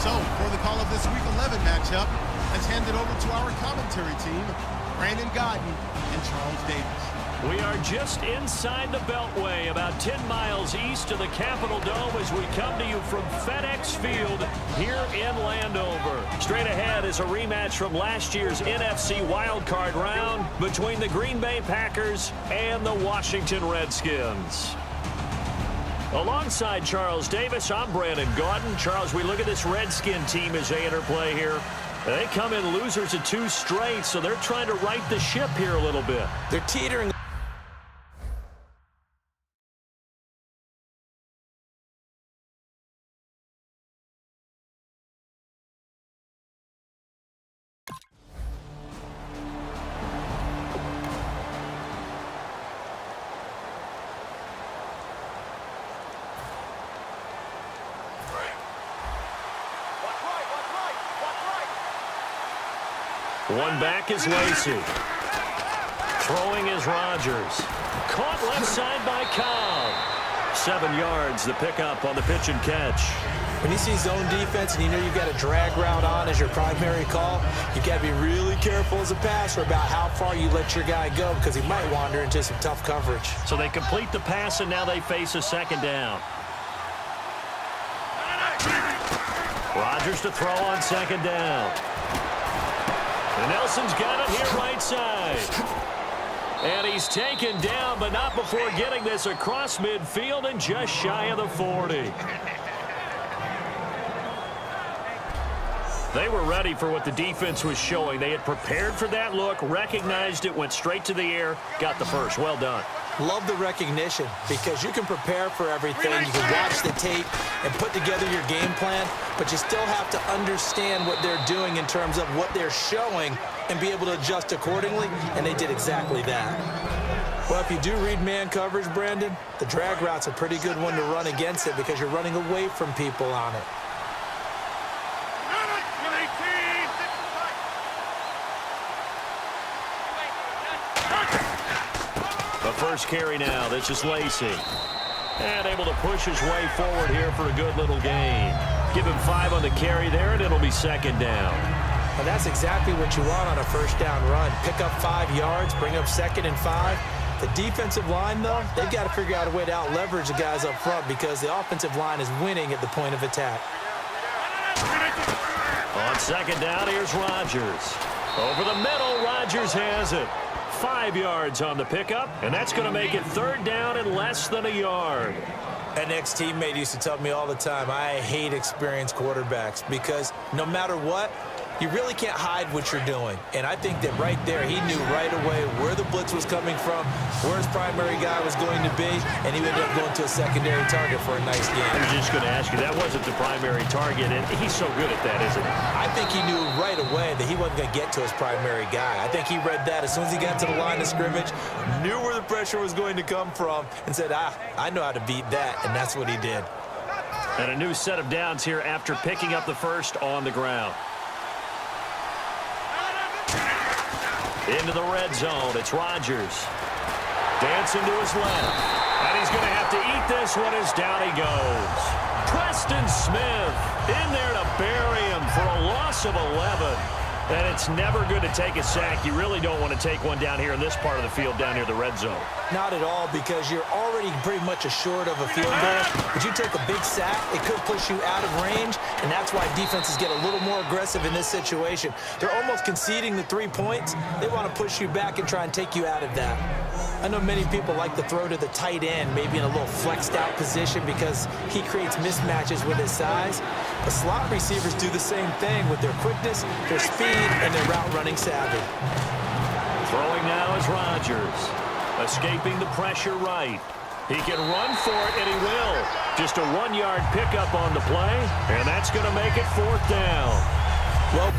So, for the call of this Week 11 matchup, let's hand it over to our commentary team, Brandon Godden and Charles Davis. We are just inside the Beltway, about 10 miles east of the Capitol Dome as we come to you from FedEx Field here in Landover. Straight ahead is a rematch from last year's NFC wildcard round between the Green Bay Packers and the Washington Redskins. Alongside Charles Davis, I'm Brandon Gaudin. Charles, we look at this Redskin team as they interplay here. They come in losers of 2 straight, so they're trying to right the ship here a little bit. They're teetering. One back is Lacey. Throwing is Rodgers. Caught left side by Cobb. 7 yards, the pickup on the pitch and catch. When you see zone defense and you know you've got a drag route on as your primary call, you got to be really careful as a passer about how far you let your guy go because he might wander into some tough coverage. So they complete the pass, and now they face a second down. Rodgers to throw on second down. And Nelson's got it here right side. And he's taken down, but not before getting this across midfield and just shy of the 40. They were ready for what the defense was showing. They had prepared for that look, recognized it, went straight to the air, got the first. Well done. Love the recognition because you can prepare for everything. You can watch the tape and put together your game plan, but you still have to understand what they're doing in terms of what they're showing and be able to adjust accordingly, and they did exactly that. Well, if you do read man coverage, Brandon, the drag route's a pretty good one to run against it because you're running away from people on it. First carry now. This is Lacey. And able to push his way forward here for a good little gain. Give him 5 on the carry there, and it'll be second down. And that's exactly what you want on a first down run. Pick up 5 yards, bring up 2nd and 5. The defensive line, though, they've got to figure out a way to out-leverage the guys up front because the offensive line is winning at the point of attack. On second down, here's Rodgers. Over the middle, Rodgers has it. 5 yards on the pickup, and that's going to make it third down and less than a yard. An ex-teammate used to tell me all the time, I hate experienced quarterbacks because no matter what, you really can't hide what you're doing. And I think that right there, he knew right away where the blitz was coming from, where his primary guy was going to be, and he ended up going to a secondary target for a nice game. I was just going to ask you, that wasn't the primary target, and he's so good at that, isn't he? I think he knew right away that he wasn't going to get to his primary guy. I think he read that as soon as he got to the line of scrimmage, knew where the pressure was going to come from, and said, I know how to beat that, and that's what he did. And a new set of downs here after picking up the first on the ground. Into the red zone, it's Rodgers. Dancing to his left. And he's going to have to eat this one as down he goes. Preston Smith in there to bury him for a loss of 11. And it's never good to take a sack. You really don't want to take one down here in this part of the field down near the red zone. Not at all, because you're already pretty much assured of a field goal. But you take a big sack, it could push you out of range, and that's why defenses get a little more aggressive in this situation. They're almost conceding the 3 points. They want to push you back and try and take you out of that. I know many people like to throw to the tight end, maybe in a little flexed out position because he creates mismatches with his size. But slot receivers do the same thing with their quickness, their speed, and their route running savvy. Throwing now is Rodgers. Escaping the pressure right. He can run for it, and he will. Just a 1-yard pickup on the play, and that's going to make it fourth down. Well,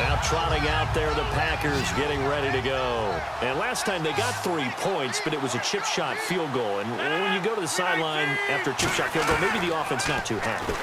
now trotting out out there, the Packers getting ready to go. And last time they got 3 points, but it was a chip shot field goal. And when you go to the sideline after a chip shot field goal, maybe the offense not too happy.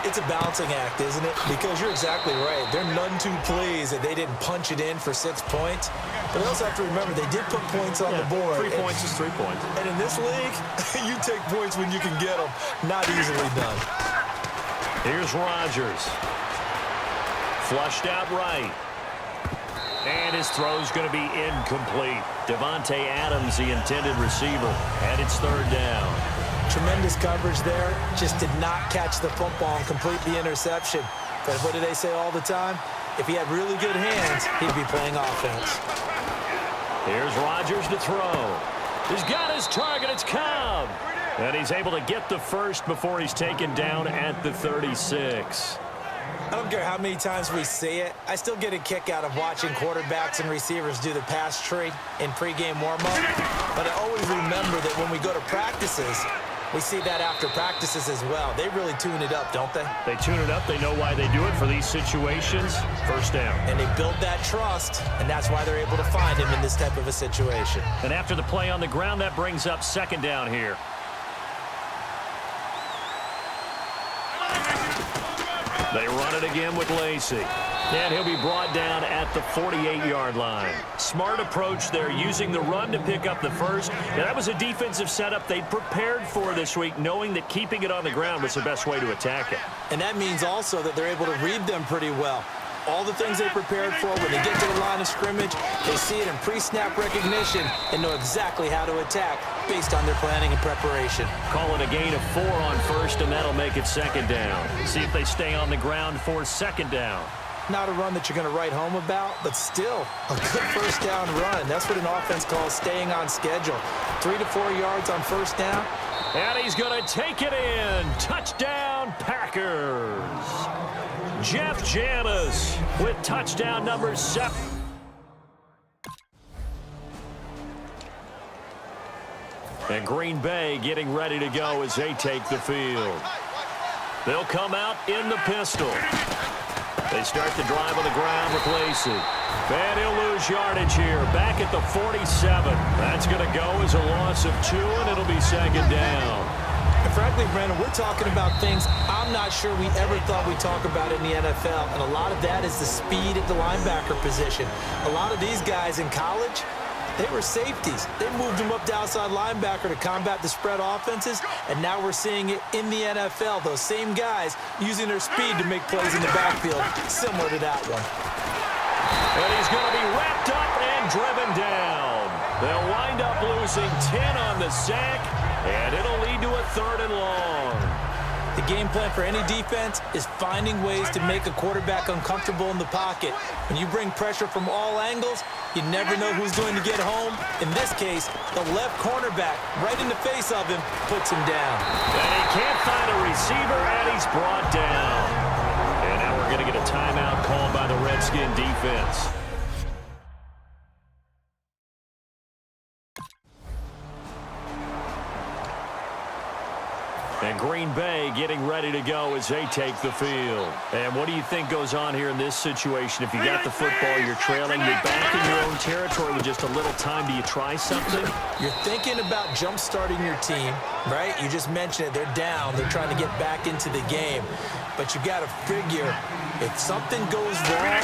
It's a balancing act, isn't it? Because you're exactly right. They're none too pleased that they didn't punch it in for 6 points. But they also have to remember they did put points on the board. 3 points is 3 points. And in this league, you take points when you can get them. Not easily done. Here's Rodgers. Flushed out right. And his throw's going to be incomplete. Devontae Adams, the intended receiver, and it's 3rd down. Tremendous coverage there. Just did not catch the football and complete the interception. But what do they say all the time? If he had really good hands, he'd be playing offense. Here's Rodgers to throw. He's got his target. It's Cobb. And he's able to get the first before he's taken down at the 36. I don't care how many times we see it. I still get a kick out of watching quarterbacks and receivers do the pass tree in pregame warm-up. But I always remember that when we go to practices, we see that after practices as well. They really tune it up, don't they? They tune it up. They know why they do it for these situations. 1st down. And they build that trust, and that's why they're able to find him in this type of a situation. And after the play on the ground, that brings up 2nd down here. They run it again with Lacy. And he'll be brought down at the 48-yard line. Smart approach there, using the run to pick up the first. Now, that was a defensive setup they'd prepared for this week, knowing that keeping it on the ground was the best way to attack it. And that means also that they're able to read them pretty well. All the things they prepared for, when they get to the line of scrimmage, they see it in pre-snap recognition and know exactly how to attack based on their planning and preparation. Call it a gain of 4 on 1st, and that'll make it 2nd down. See if they stay on the ground for 2nd down. Not a run that you're going to write home about, but still a good 1st down run. That's what an offense calls staying on schedule. 3 to 4 yards on 1st down. And he's going to take it in. Touchdown, Packers. Jeff Janis with touchdown number 7. And Green Bay getting ready to go as they take the field. They'll come out in the pistol. They start the drive on the ground with Lacy. And he'll lose yardage here. Back at the 47. That's going to go as a loss of 2, and it'll be 2nd down. And frankly, Brandon, we're talking about things I'm not sure we ever thought we'd talk about in the NFL. And a lot of that is the speed at the linebacker position. A lot of these guys in college, they were safeties. They moved them up to outside linebacker to combat the spread offenses, and now we're seeing it in the NFL. Those same guys using their speed to make plays in the backfield, similar to that one. And he's going to be wrapped up and driven down. They'll wind up losing 10 on the sack, and it'll lead to a 3rd and long. The game plan for any defense is finding ways to make a quarterback uncomfortable in the pocket. When you bring pressure from all angles, you never know who's going to get home. In this case, the left cornerback, right in the face of him, puts him down. And he can't find a receiver, and he's brought down. And now we're going to get a timeout called by the Redskin defense. And Green Bay getting ready to go as they take the field. And what do you think goes on here in this situation? If you got the football, you're trailing, you're back in your own territory with just a little time. Do you try something? You're thinking about jump-starting your team, right? You just mentioned it. They're down. They're trying to get back into the game. But you got to figure, if something goes wrong,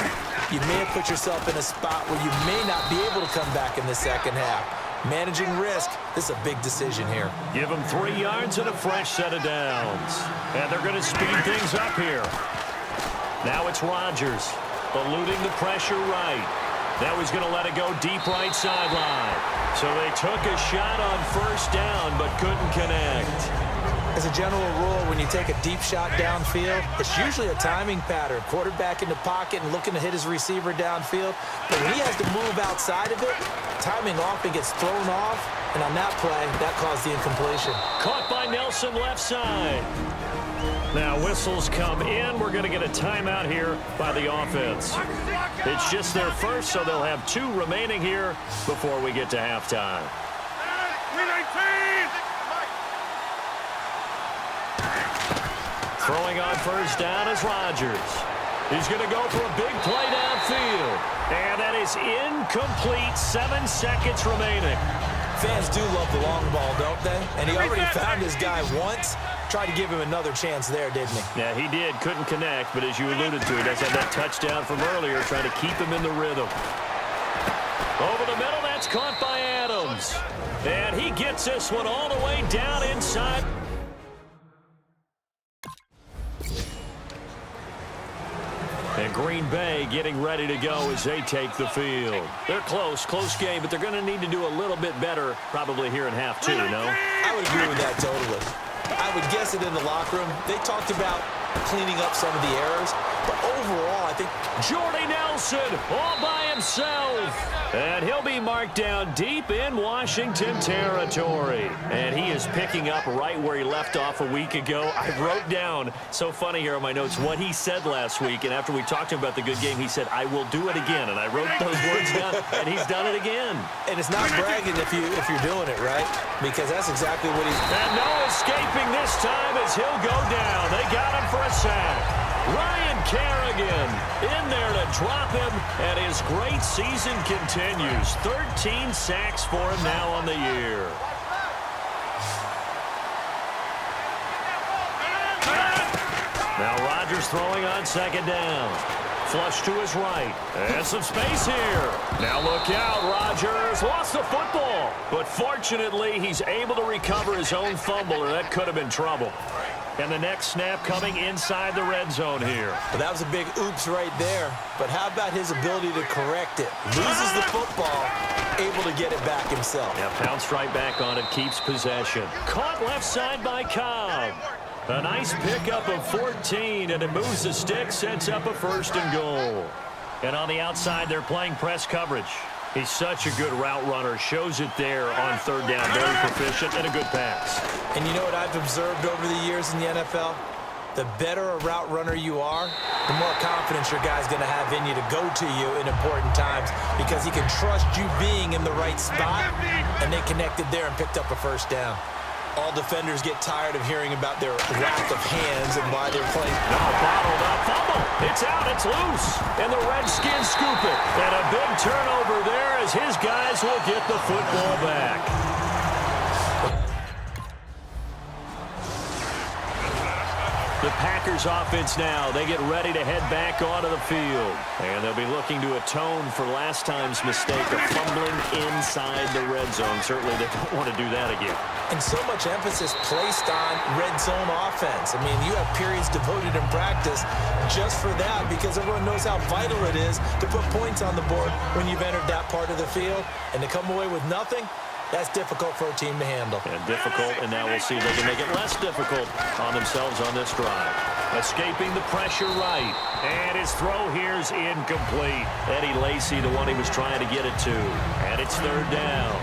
you may have put yourself in a spot where you may not be able to come back in the 2nd half. Managing risk, this is a big decision here. Give them 3 yards and a fresh set of downs. And they're going to speed things up here. Now it's Rodgers, eluding the pressure right. Now he's going to let it go deep right sideline. So they took a shot on 1st down, but couldn't connect. As a general rule, when you take a deep shot downfield, it's usually a timing pattern. Quarterback in the pocket and looking to hit his receiver downfield. But when he has to move outside of it, timing off and gets thrown off. And on that play, that caused the incompletion. Caught by Nelson left side. Now whistles come in. We're going to get a timeout here by the offense. It's just their first, so they'll have 2 remaining here before we get to halftime. Throwing on 1st down is Rodgers. He's going to go for a big play downfield. And that is incomplete. 7 seconds remaining. Fans do love the long ball, don't they? And he already found his guy once. Tried to give him another chance there, didn't he? Yeah, he did. Couldn't connect, but as you alluded to, he does have that touchdown from earlier, trying to keep him in the rhythm. Over the middle, that's caught by Adams. And he gets this one all the way down inside. And Green Bay getting ready to go as they take the field. They're close game, but they're going to need to do a little bit better probably here in half two, no? I would agree with that totally. I would guess it in the locker room. They talked about cleaning up some of the errors, but overall, I think Jordy Nelson all by himself. And he'll be marked down deep in Washington territory. And he is picking up right where he left off a week ago. I wrote down, so funny here on my notes, what he said last week. And after we talked to him about the good game, he said, I will do it again. And I wrote those words down, and he's done it again. And it's not bragging if you're doing it, right? Because that's exactly what he's... And no escaping this time as he'll go down. They got him for a sack. Ryan Kerrigan in there to drop him, and his great season continues. 13 sacks for him now on the year. Now Rodgers throwing on second down. Flush to his right. And some space here. Now look out, Rodgers lost the football. But fortunately, he's able to recover his own fumble, or that could have been trouble. And the next snap coming inside the red zone here. Well, that was a big oops right there. But how about his ability to correct it? Loses the football, able to get it back himself. Yeah, pounced right back on it, keeps possession. Caught left side by Cobb. A nice pickup of 14, and it moves the stick, sets up a 1st and goal. And on the outside, they're playing press coverage. He's such a good route runner. Shows it there on 3rd down. Very proficient and a good pass. And you know what I've observed over the years in the NFL? The better a route runner you are, the more confidence your guy's going to have in you to go to you in important times, because he can trust you being in the right spot, and they connected there and picked up a 1st down. All defenders get tired of hearing about their lack of hands and why they're playing. Now bottled up, fumble. It's out, it's loose. And the Redskins scoop it. And a big turnover there as his guys will get the football back. The Packers offense now, they get ready to head back onto the field. And they'll be looking to atone for last time's mistake of fumbling inside the red zone. Certainly they don't want to do that again. And so much emphasis placed on red zone offense. I mean, you have periods devoted in practice just for that, because everyone knows how vital it is to put points on the board when you've entered that part of the field. And to come away with nothing, that's difficult for a team to handle. And difficult, and now we'll see if they can make it less difficult on themselves on this drive. Escaping the pressure right. And his throw here is incomplete. Eddie Lacy, the one he was trying to get it to. And it's 3rd down.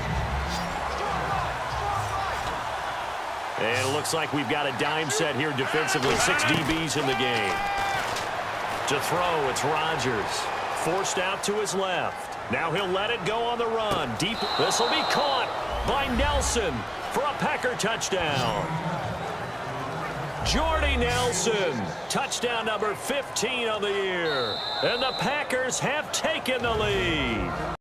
And it looks like we've got a dime set here defensively. 6 DBs in the game. To throw, it's Rodgers. Forced out to his left. Now he'll let it go on the run. Deep. This will be caught by Nelson for a Packer touchdown. Jordy Nelson, touchdown number 15 of the year. And the Packers have taken the lead.